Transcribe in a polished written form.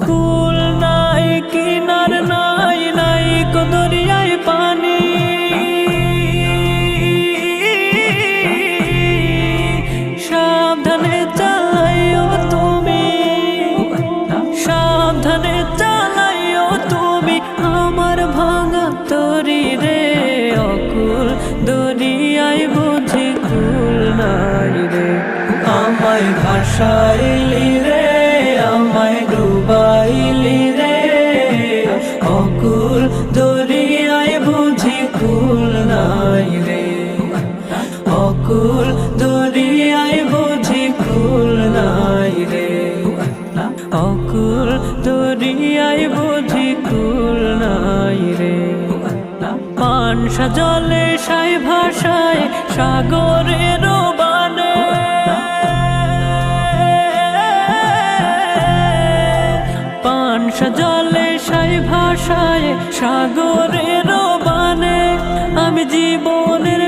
কুল নাই কিনার নাই নাই কো দরিয়ায় পানি, সাবধানে চালাইও তুমি, সাবধানে চালাইও তুমি আমার ভাঙা তরি রে। অকুল দরিয়ায় বুঝি কুল নাই রে, আমায় ভাসাইলি রে, আমায় ডুবাইলি রে। অকুল দরিয়ায় বুঝি কুল নাই রে, অকুল দরিয়ায় বুঝি কুল নাই রে, অকুল দরিয়ায় বুঝি কুল নাই রে। পানসা জলে সাই ভাষায় সাগরের বানে, পানসা জলে সাই ভাষায় সাগরের বানে। আমি জীবনের